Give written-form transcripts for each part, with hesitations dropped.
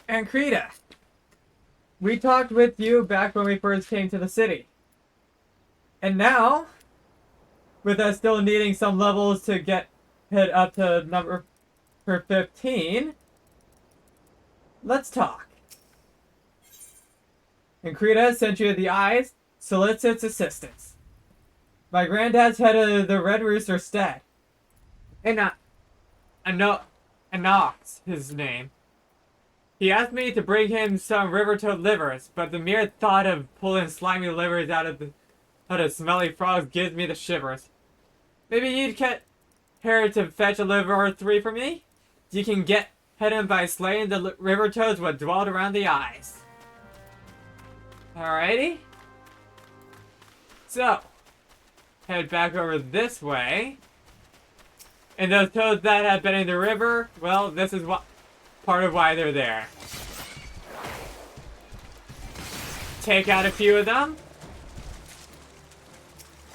And Krita, we talked with you back when we first came to the city. And now, with us still needing some levels to get hit up to number 15, let's talk. And Krita sent you the eyes, solicits assistance. My granddad's head of the Red Rooster Stead. And Anox, his name. He asked me to bring him some river toad livers, but the mere thought of pulling slimy livers out of smelly frogs gives me the shivers. Maybe you'd get here to fetch a liver or three for me? You can get him by slaying the river toads what dwelled around the eyes. Alrighty. So, head back over this way. And those toads that have been in the river, well, this is what part of why they're there. Take out a few of them.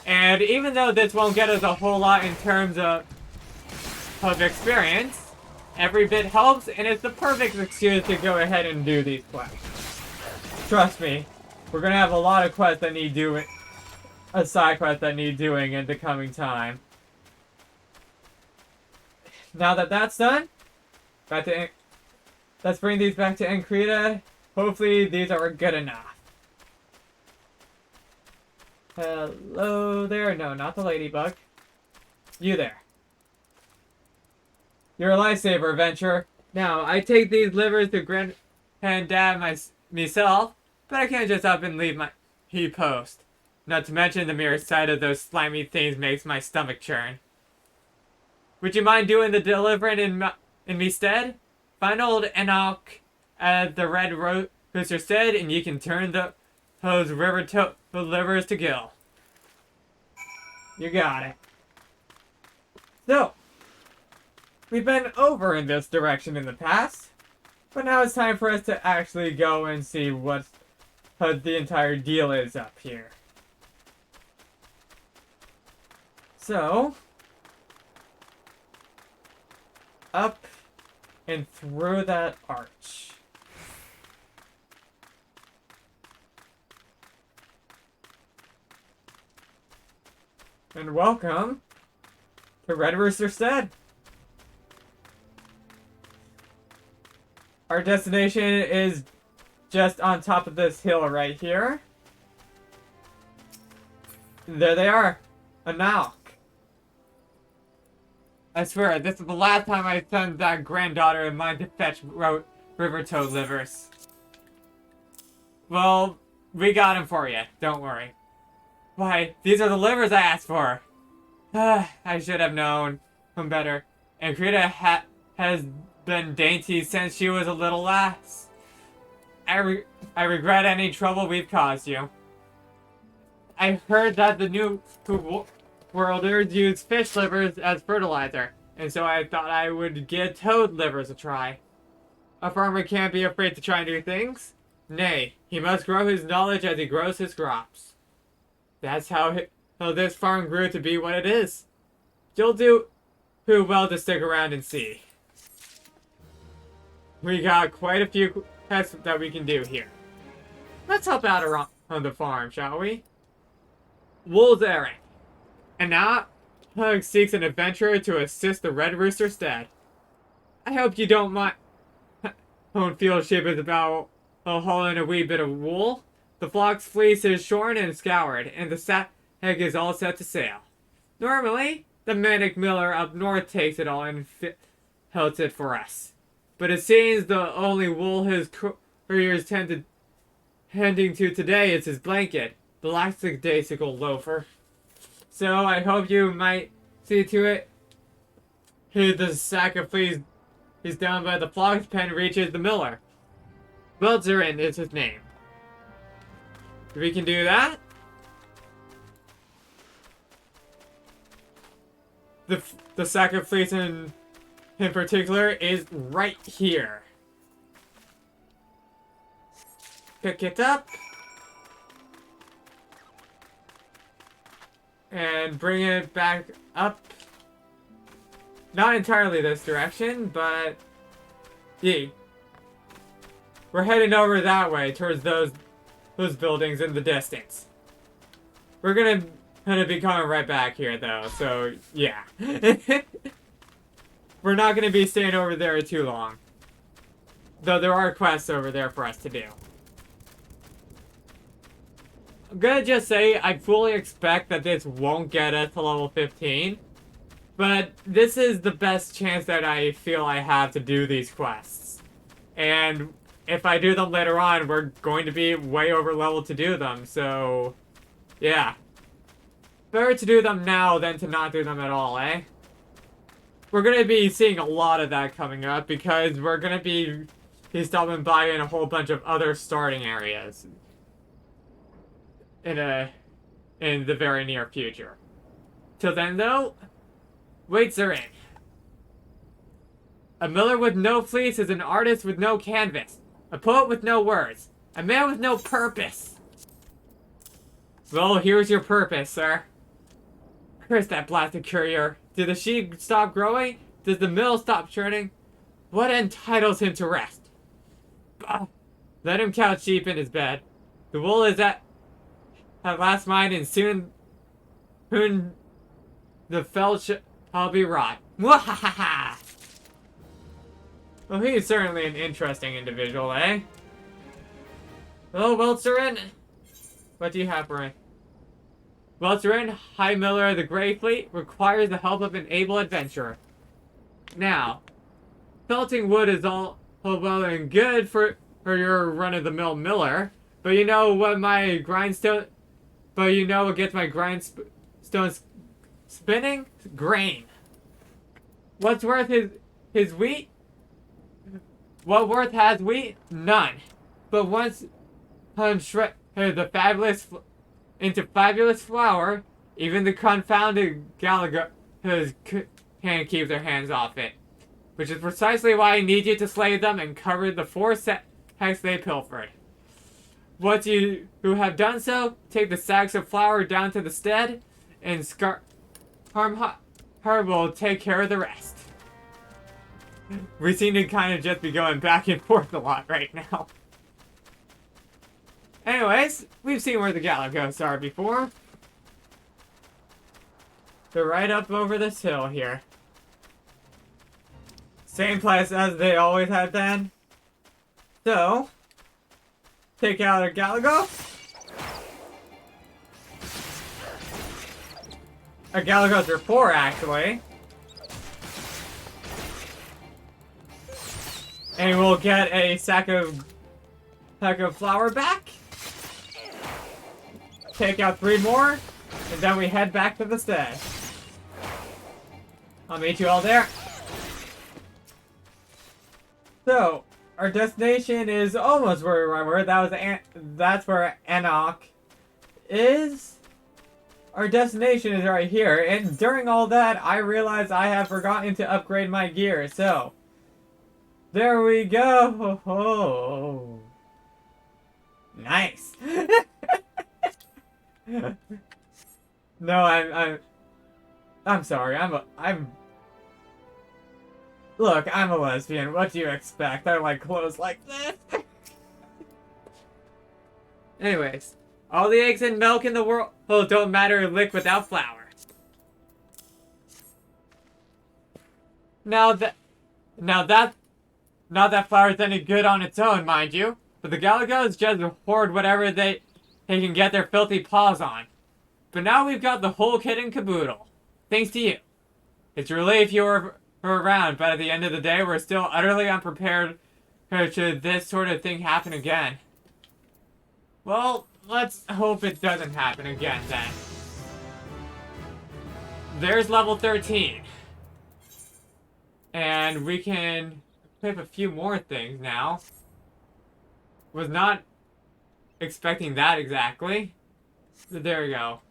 And even though this won't get us a whole lot in terms of experience, every bit helps, and it's the perfect excuse to go ahead and do these quests. Trust me, we're gonna have a lot of quests that need doing, a side quest that need doing in the coming time. Now that that's done, let's bring these back to Enkrita. Hopefully these are good enough. Hello there. No, not the ladybug. You there. You're a lifesaver, Venture. Now, I take these livers to Granddad myself, but I can't just up and leave my post. Not to mention the mere sight of those slimy things makes my stomach churn. Would you mind doing the delivering in me stead? Find old Enoch at the Red Rooster stead, and you can turn those river livers to gill. You got it. So, we've been over in this direction in the past, but now it's time for us to actually go and see what the entire deal is up here. So, up and through that arch. And welcome to Red Rooster Stead. Our destination is just on top of this hill right here. There they are. A knock. I swear, this is the last time I send that granddaughter of mine to fetch river toad livers. Well, we got him for you. Don't worry. Why, these are the livers I asked for. I should have known better. And Krita has been dainty since she was a little lass. I regret any trouble we've caused you. I heard that the new worlders use fish livers as fertilizer, and so I thought I would give toad livers a try. A farmer can't be afraid to try new things. Nay, he must grow his knowledge as he grows his crops. That's how this farm grew to be what it is. You'll do well to stick around and see. We got quite a few tests that we can do here. Let's help out around on the farm, shall we? Wool's errand. And now, Pug seeks an adventurer to assist the Red Rooster stead. I hope you don't mind. Own field ship is about hauling a wee bit of wool. The flock's fleece is shorn and scoured, and the sack is all set to sail. Normally, the Manic Miller up north takes it all and helps it for us. But it seems the only wool his couriers tending to today is his blanket, the lackadaisical loafer. So I hope you might see to it the sack of fleece is down by the flock's pen reaches the miller. Belzerin is his name. We can do that. The sack of fleece in particular is right here. Pick it up. And bring it back up. Not entirely this direction, but... Yee. We're heading over that way towards those buildings in the distance. We're gonna be coming right back here though, so yeah. We're not gonna be staying over there too long. Though there are quests over there for us to do. I'm gonna just say I fully expect that this won't get us to level 15. But this is the best chance that I feel I have to do these quests. And if I do them later on, we're going to be way over level to do them, so yeah. Better to do them now than to not do them at all, eh? We're gonna be seeing a lot of that coming up because we're gonna be stopping by in a whole bunch of other starting areas in the very near future. Till then though, weights are in. A miller with no fleece is an artist with no canvas. A poet with no words. A man with no purpose. Well, here's your purpose, sir. Curse that blasted courier. Did the sheep stop growing? Does the mill stop churning? What entitles him to rest? Bah. Let him count sheep in his bed. The wool is at last mine, and soon the felt shall be wrought. Mwahaha! Well, he's certainly an interesting individual, eh? Well, Weltzerin, what do you have for me? Weltzerin, High Miller of the Grey Fleet, requires the help of an able adventurer. Now, felting wood is all well and good for your run-of-the-mill miller, but you know what my grindstone... But you know what gets my grindstone spinning? Grain. What's worth his wheat? What worth has wheat? None. But once shred the fabulous into fabulous flour, even the confounded Gallagher can't keep their hands off it. Which is precisely why I need you to slay them and cover the 4 sacks they pilfered. Once you who have done so, take the sacks of flour down to the stead, and Harm will take care of the rest. We seem to kind of just be going back and forth a lot right now. Anyways, we've seen where the Galagos are before. They're right up over this hill here. Same place as they always have been. So, take out a Galago. A Galagos are 4 actually. And we'll get a sack of flour back. Take out 3 more, and then we head back to the stead. I'll meet you all there. So, our destination is almost where we were. That's where Enoch is. Our destination is right here, and during all that, I realized I have forgotten to upgrade my gear, so... There we go! Oh, nice! No, I'm sorry, Look, I'm a lesbian, what do you expect? I like clothes like this! Anyways, all the eggs and milk in the world don't matter lick without flour. Not that flour's any good on its own, mind you, but the Galagos just hoard whatever they can get their filthy paws on. But now we've got the whole kit and caboodle. Thanks to you. It's a relief you were around, but at the end of the day, we're still utterly unprepared should this sort of thing happen again. Well, let's hope it doesn't happen again, then. There's level 13. And we can equip a few more things now. Was not expecting that exactly. But there we go.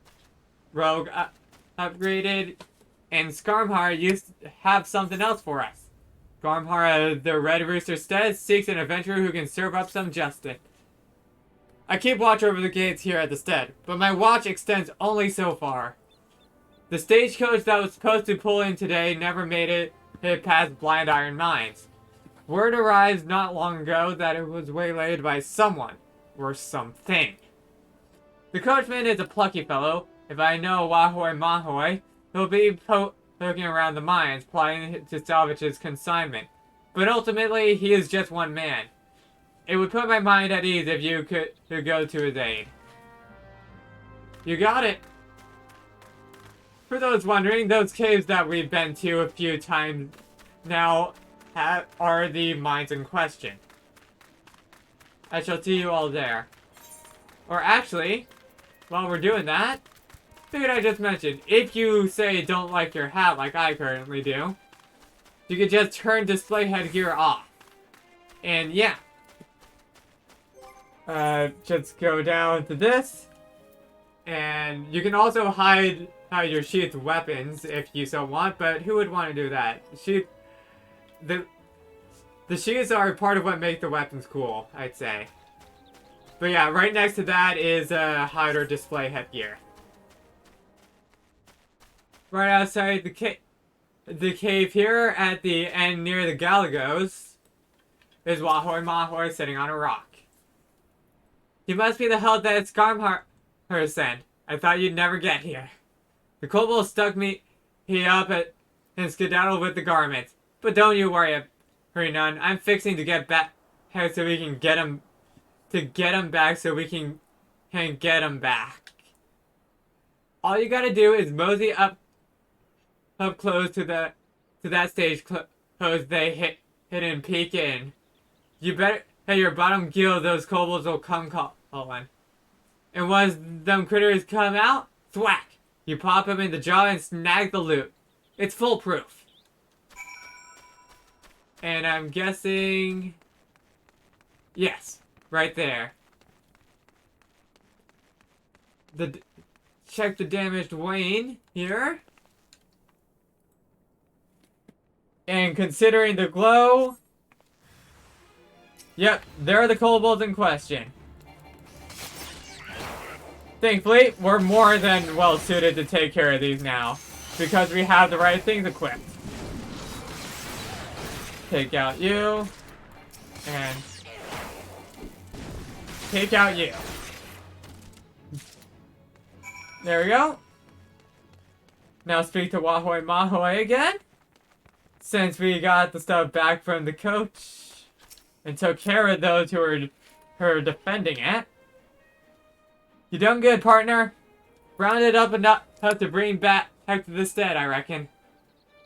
Rogue upgraded. And Skarmhar used to have something else for us. Skarmhar, the Red Rooster Stead, seeks an adventurer who can serve up some justice. I keep watch over the gates here at the stead, but my watch extends only so far. The stagecoach that was supposed to pull in today never made it past Blind Iron Mines. Word arrives not long ago that it was waylaid by someone, or something. The coachman is a plucky fellow. If I know Wahoy Mahoy, he'll be poking around the mines, plotting to salvage his consignment. But ultimately, he is just one man. It would put my mind at ease if you could go to his aid. You got it. For those wondering, those caves that we've been to a few times now are the mines in question. I shall see you all there. Or actually, while we're doing that, figured I just mentioned, if you say don't like your hat like I currently do, you could just turn display headgear off. And yeah. Just go down to this. And you can also hide your sheathed weapons if you so want, but who would want to do that? The sheaths are part of what make the weapons cool, I'd say. But yeah, right next to that is hide or display headgear. Right outside the cave here at the end near the Galagos is Wahoy Mahoy sitting on a rock. You must be the hell that Skarmhar sent. I thought you'd never get here. The kobold stuck me up and skedaddled with the garments. But don't you worry, hurry none. I'm fixing to get back so we can get him back so we can get him back. All you gotta do is mosey up close to that stage close they hit and peek in. You better hey your bottom gill, those kobolds will come calling. And once them critters come out, thwack! You pop them in the jaw and snag the loot. It's foolproof. And I'm guessing... yes, right there. Check the damaged Wayne here. And considering the glow... yep, there are the kobolds in question. Thankfully, we're more than well suited to take care of these now, because we have the right things equipped. Take out you, and take out you. There we go. Now speak to Wahoy Mahoy again, since we got the stuff back from the coach and took care of those who were defending it. You done good, partner. Rounded up enough to bring back to the stead, I reckon.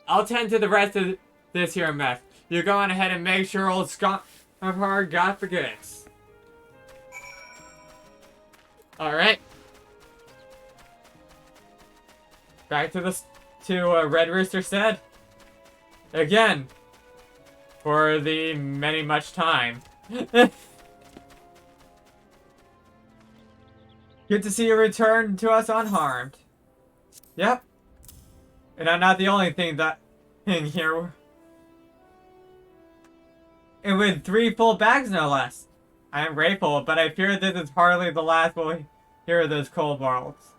I'll tend to the rest of this here mess. You go on ahead and make sure old Skarmhar got the goods. Alright. Back to Red Rooster said. Again. For the much time. Good to see you return to us unharmed. Yep. And I'm not the only thing that in here. And with 3 full bags no less. I am grateful, but I fear this is hardly the last we'll hear of those kobolds.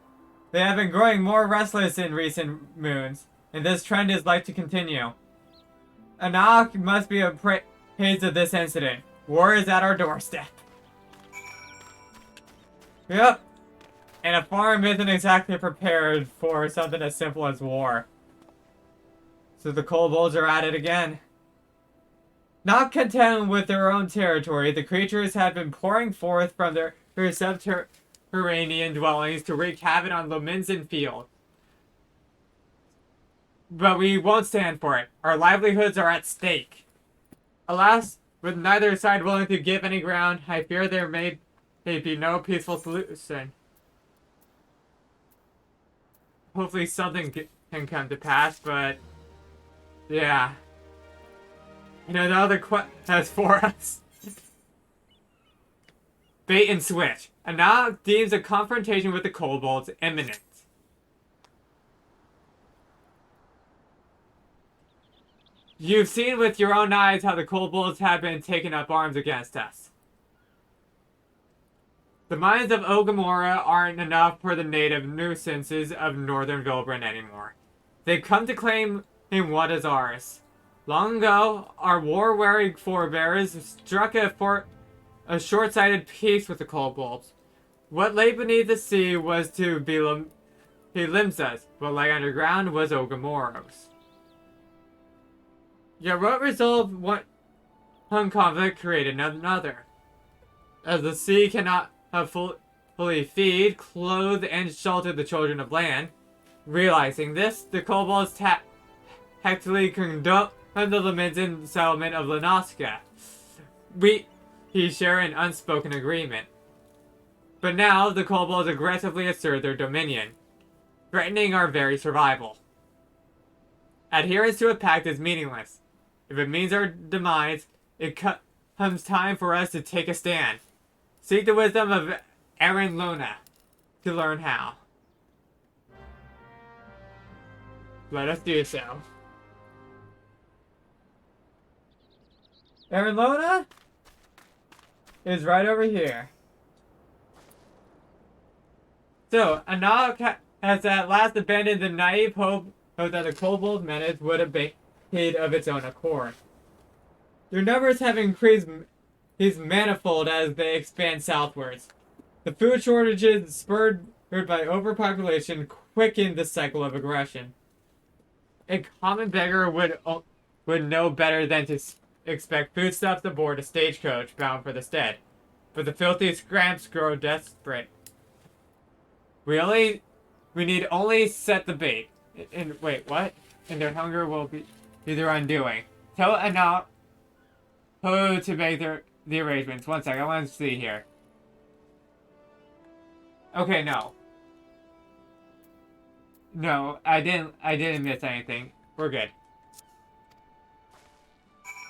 They have been growing more restless in recent moons, and this trend is like to continue. Anak must be appraised of this incident. War is at our doorstep. Yep. And a farm isn't exactly prepared for something as simple as war. So the kobolds are at it again. Not content with their own territory, the creatures have been pouring forth from their subterranean dwellings to wreak havoc on the Minzen field. But we won't stand for it. Our livelihoods are at stake. Alas, with neither side willing to give any ground, I fear there may be no peaceful solution. Hopefully something can come to pass, but... yeah. And another quest has for us. Bait and switch. Anak deems a confrontation with the kobolds imminent. You've seen with your own eyes how the kobolds have been taking up arms against us. The mines of Ogamora aren't enough for the native nuisances of northern Vilbrin anymore. They've come to claim what is ours. Long ago, our war-weary forebears struck a short-sighted peace with the kobolds. What lay beneath the sea was to be Limsa's. What lay underground was Ogamoros. Yet what resolved one conflict created another. As the sea cannot have fully feed, clothe, and shelter the children of land. Realizing this, the kobolds tactfully condemned the lamented settlement of Lanaska. He share an unspoken agreement. But now, the kobolds aggressively assert their dominion, threatening our very survival. Adherence to a pact is meaningless. If it means our demise, it comes time for us to take a stand. Seek the wisdom of Aaron Luna to learn how. Let us do so. Aaron Luna is right over here. So, Anak has at last abandoned the naive hope that the kobold menace would abate of its own accord. Their numbers have increased manifold as they expand southwards. The food shortages spurred by overpopulation quickened the cycle of aggression. A common beggar would know better than to expect foodstuffs aboard a stagecoach bound for the stead, but the filthy scramps grow desperate. We need only set the bait. And wait, what? And their hunger will be their undoing. Tell Anak to make the arrangements. One sec, I want to see here. Okay, no. No, I didn't miss anything. We're good.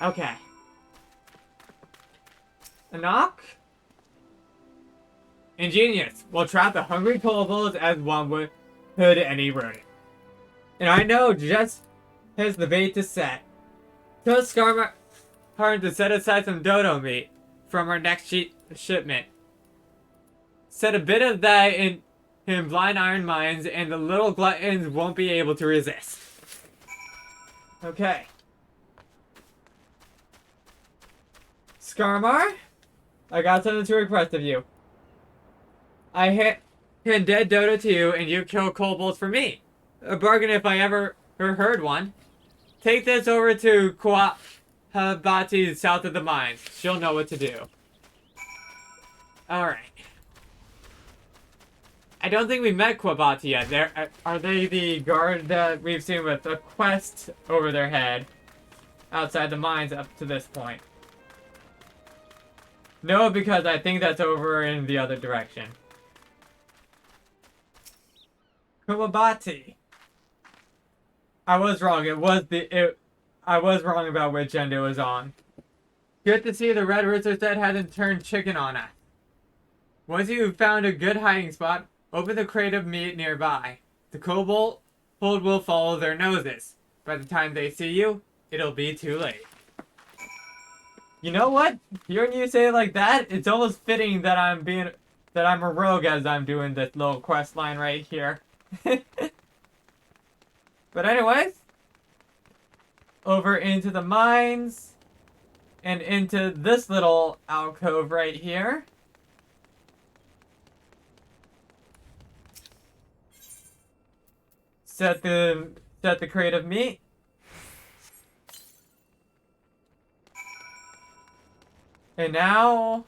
Okay. Anak? Ingenious. We'll trap the hungry kobolds as one would any rodent. And I know just has the bait to set. Tell Skarmar to set aside some dodo meat from our next shipment. Set a bit of that in blind iron mines, and the little gluttons won't be able to resist. Okay. Skarmar, I got something to request of you. I hand dead dodo to you, and you kill kobolds for me. A bargain if I ever heard one. Take this over to Quahabati south of the mines. She'll know what to do. Alright. I don't think we met Quabati yet. Are they the guard that we've seen with a quest over their head outside the mines up to this point? No, because I think that's over in the other direction. Quabati. I was wrong. I was wrong about which end it was on. Good to see the Red Rooster set hasn't turned chicken on us. Once you've found a good hiding spot, open the crate of meat nearby. The kobold will follow their noses. By the time they see you, it'll be too late. You know what? Hearing you say it like that, it's almost fitting that I'm a rogue as I'm doing this little quest line right here. But anyways, over into the mines and into this little alcove right here. Set the crate of meat. And now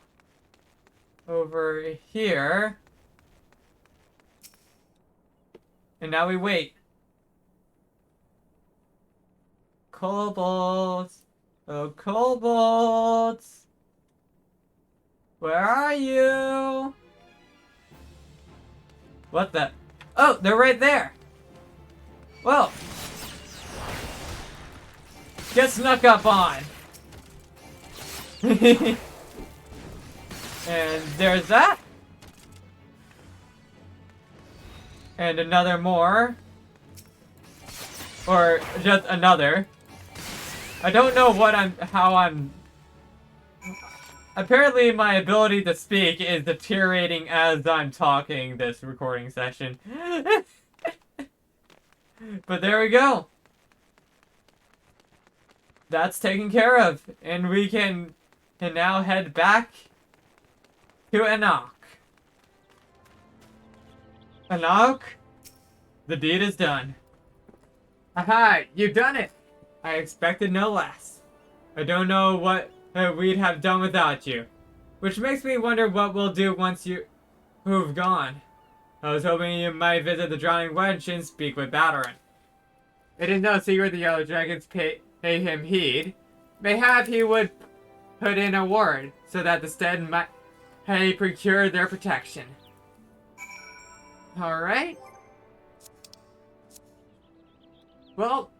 over here. And now we wait. Kobolds. Oh, kobolds. Where are you? What the? Oh, they're right there. Well. Get snuck up on. And there's that. And another more. Or just another. I don't know how I'm... Apparently my ability to speak is deteriorating as I'm talking this recording session. But there we go. that's taken care of, and we can now head back to Anak. Anak, the deed is done. Aha, you've done it! I expected no less. I don't know what we'd have done without you. Which makes me wonder what we'll do once you've gone. I was hoping you might visit the Drowning Wench and speak with Batteren. It is no secret the Yellow Dragons pay him heed. Mayhap he would put in a word, so that the stead might procure their protection. Alright. Well,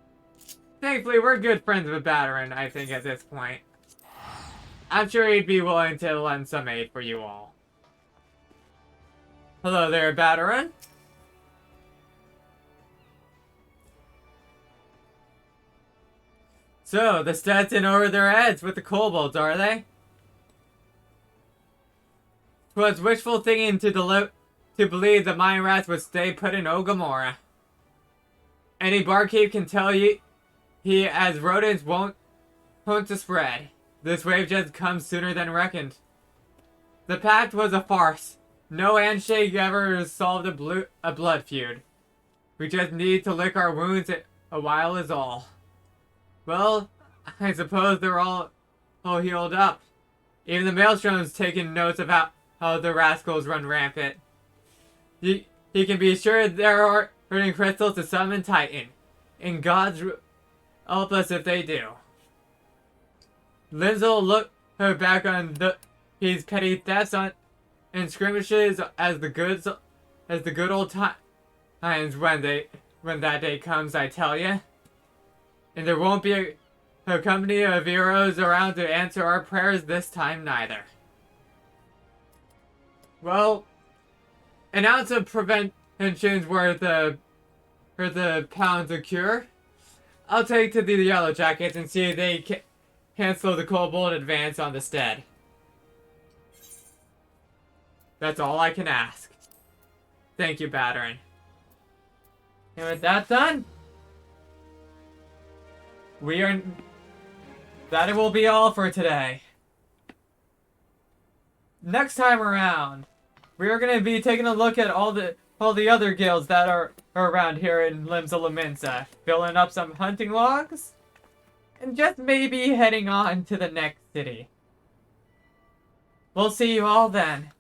thankfully we're good friends with Batteren, I think, at this point. I'm sure he'd be willing to lend some aid for you all. Hello there, Batteren. So, the Stead's in over their heads with the kobolds, are they? 'Twas wishful thinking to believe the mine rats would stay put in Ogamora. Any barkeep can tell you he as rodents won't to spread. This wave just comes sooner than reckoned. The pact was a farce. No handshake ever solved a blood feud. We just need to lick our wounds a while is all. Well, I suppose they're all healed up. Even the Maelstrom's taking notes of how the rascals run rampant. You can be sure there are burning crystals to summon Titan. And gods help us if they do. Lindsay look back on his petty thefts and skirmishes as the good old times when that day comes, I tell ya. And there won't be a company of heroes around to answer our prayers this time neither. Well, an ounce of prevention's worth the pounds of cure. I'll take to the Yellow Jackets and see if they can slow the kobold advance on the stead. That's all I can ask. Thank you, Batteren. And with that done, that will be all for today. Next time around, we are going to be taking a look at all the other guilds that are around here in Lusaminia, filling up some hunting logs, and just maybe heading on to the next city. We'll see you all then.